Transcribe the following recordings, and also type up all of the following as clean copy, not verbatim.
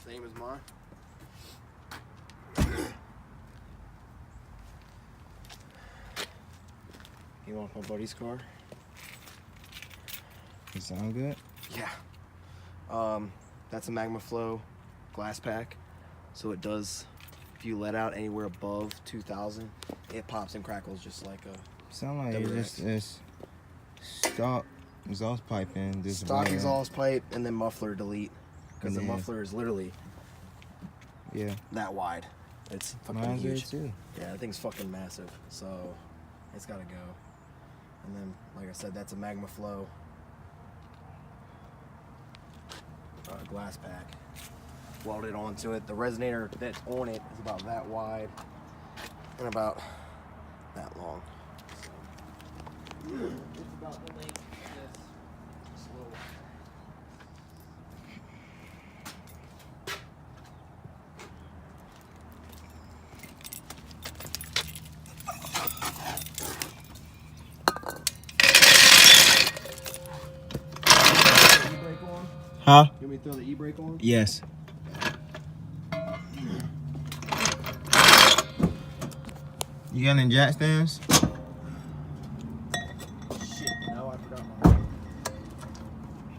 Same as mine. You want my buddy's car? It sound good? Yeah. That's a Magma Flow glass pack. So it does, if you let out anywhere above 2,000, it pops and crackles just like a Sound like WX. it's stock exhaust pipe and this stock exhaust pipe and then muffler delete. Because the Yeah. muffler is literally that wide. It's fucking Mine's there huge. too. Yeah, that thing's fucking massive. So it's gotta go. And then, like I said, that's a Magma Flow glass pack. Welded onto it. The resonator that's on it is about that wide and about that long. So, it's about the length of this little. E-brake on? Huh? You want me to throw the e-brake on? Yes. You got any jack stands? Shit, no, I forgot mine.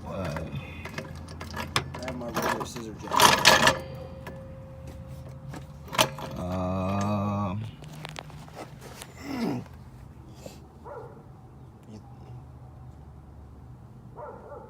What? I have my regular scissor jack.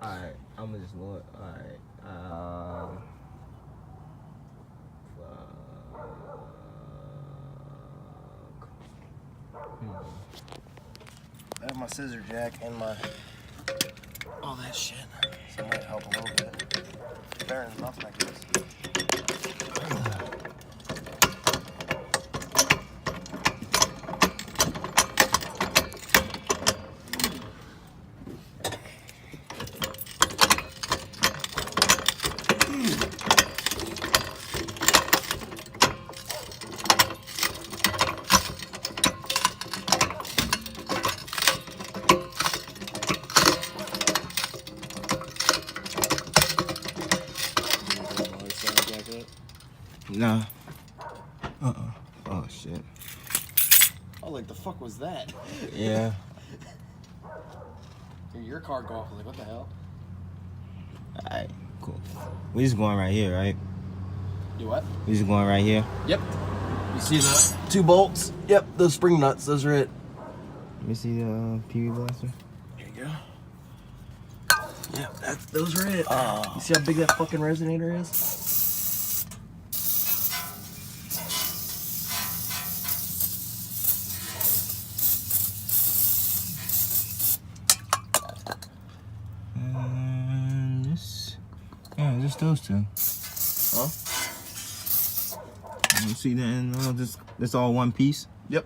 Alright, I'm gonna just look. Alright. I have my scissor jack and my all that shit. So it might help a little bit. Better than nothing, I guess. Nah. Oh shit. Oh, like the fuck was that? Yeah. Your car go off. I was like, what the hell? Alright, cool. We just going right here, right? Do what? We just going right here. Yep. You see the 2 bolts? Yep, those spring nuts. Those are it. Let me see the PV blaster. There you go. Yep, those are it. You see how big that fucking resonator is? And this, yeah, just those two. Huh? You see that? And this all one piece. Yep.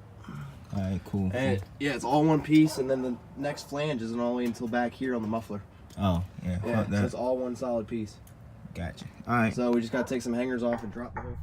All right, cool. And yeah, it's all one piece, and then the next flange isn't all the way until back here on the muffler. Oh, yeah. Yeah, Fuck so that. it's all one solid piece. Gotcha. All right. So we just gotta take some hangers off and drop the whole.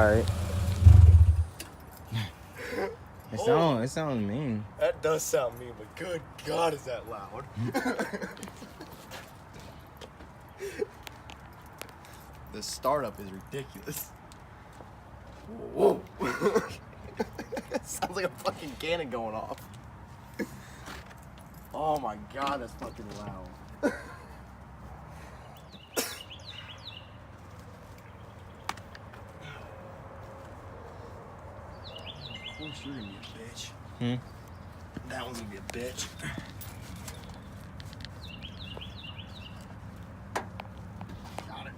Alright. It sounds mean. That does sound mean, but good God, is that loud? The startup is ridiculous. Whoa. It sounds like a fucking cannon going off. Oh my God, that's fucking loud. Of course you're gonna be a bitch. That one's gonna be a bitch. Got it.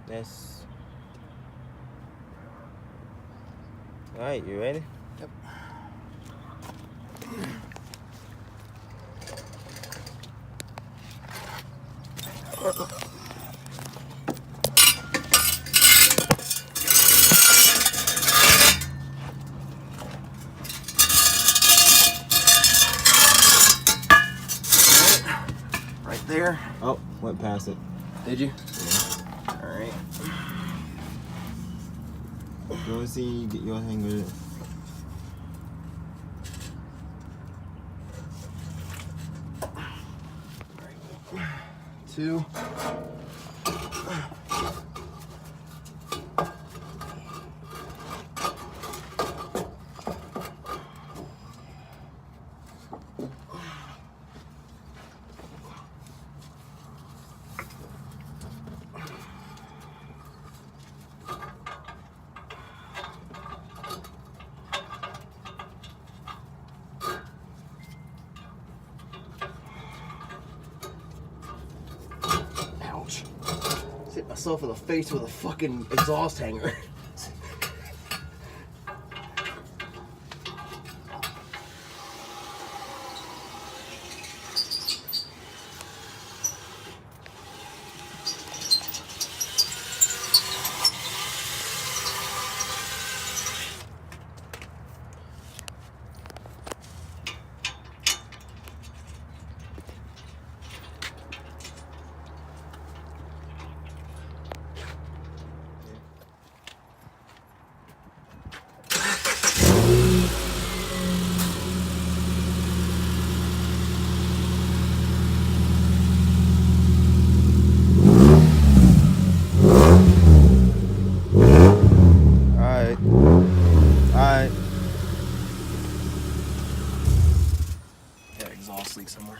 That's... Alright, you ready? Yep. Right there. Oh, went past it. Did you? Yeah. Alright. Go see, get your hang with it. Two. Ouch. Hit myself in the face with a fucking exhaust hanger. Alright. Got exhaust leak somewhere.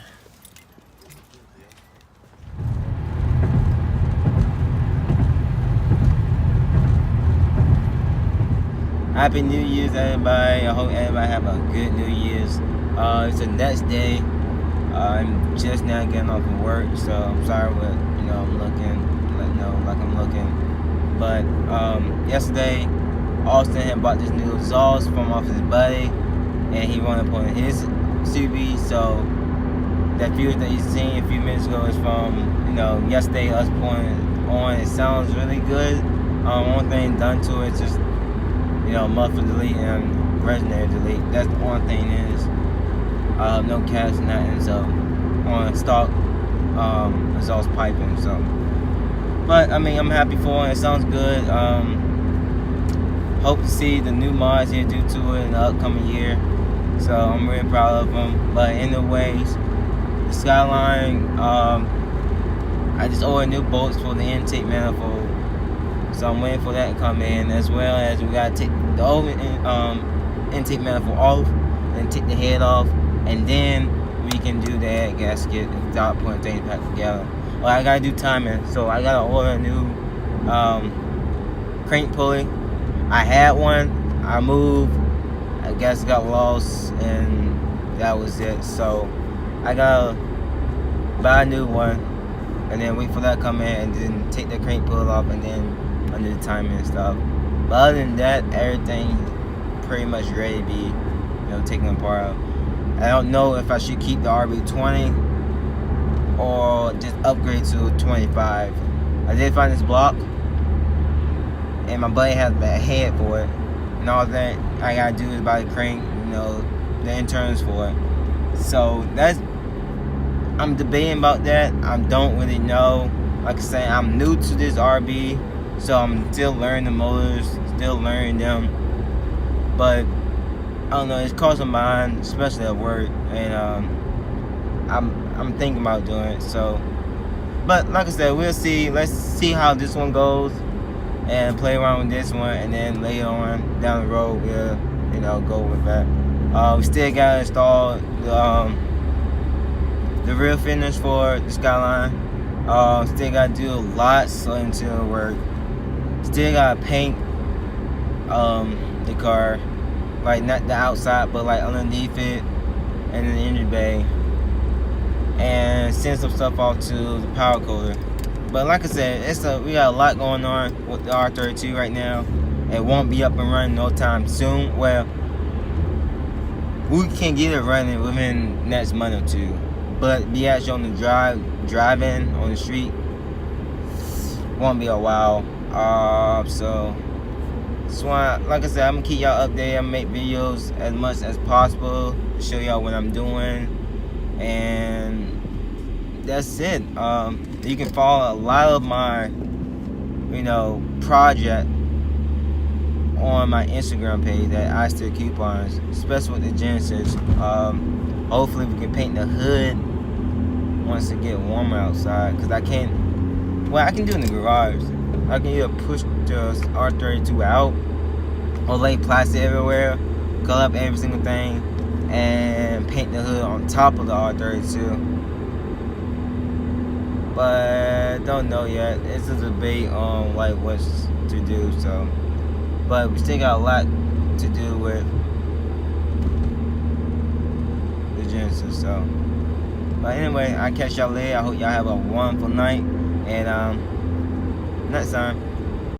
Happy New Year's, everybody. I hope everybody have a good New Year's. It's the next day. I'm just now getting off of work, so I'm sorry what I'm looking. But yesterday, Austin had bought this new exhaust from off his buddy, and he wanted to put in his Subie. So that fuse that you seen a few minutes ago is from yesterday us putting it on. It sounds really good. One thing done to it is just muffler delete and resonator delete. That's the only thing is no caps and nothing. So on stock exhaust piping. So, but I mean, I'm happy for it. It sounds good. Hope to see the new mods here due to it in the upcoming year. So I'm really proud of them. But anyways, the Skyline, I just ordered new bolts for the intake manifold. So I'm waiting for that to come in, as well as we gotta take the old intake manifold off and take the head off, and then we can do that gasket and start putting things back together. Well, I gotta do timing, so I gotta order a new crank pulley. I had one, I moved, I guess got lost, and that was it. So I gotta buy a new one, and then wait for that to come in, and then take the crank pulley off, and then undo the timing and stuff. But other than that, everything pretty much ready to be taken apart. I don't know if I should keep the RB20 or just upgrade to 25. I did find this block, and my buddy has a head for it, and all that I gotta do is buy the crank, the internals for it. So I'm debating about that. I don't really know. Like I say, I'm new to this RB, so I'm still learning the motors, still learning them. But I don't know, it's crossing my mind, especially at work, and I'm thinking about doing it. So, but like I said, we'll see. Let's see how this one goes, and play around with this one, and then later on down the road we'll go with that. We still gotta install the rear finish for the Skyline. Still gotta do a lot so until it work. Still gotta paint the car, like not the outside, but like underneath it and in the engine bay, and send some stuff off to the power coder. But like I said, we got a lot going on with the R32 right now. It won't be up and running no time soon. Well, we can get it running within next month or two, but be actually on the driving on the street won't be a while. So like I said, I'm gonna keep y'all updated. I'm gonna make videos as much as possible to show y'all what I'm doing, and that's it. You can follow a lot of my project on my Instagram page that I still coupons, especially with the Genesis. Hopefully we can paint the hood once it get warmer outside, because I can do it in the garage. I can either push the R32 out or lay plastic everywhere, color up every single thing, and paint the hood on top of the R32. But don't know yet. It's a debate on like what to do. So, but we still got a lot to do with the Genesis. So, but anyway, I'll catch y'all later. I hope y'all have a wonderful night, and next time.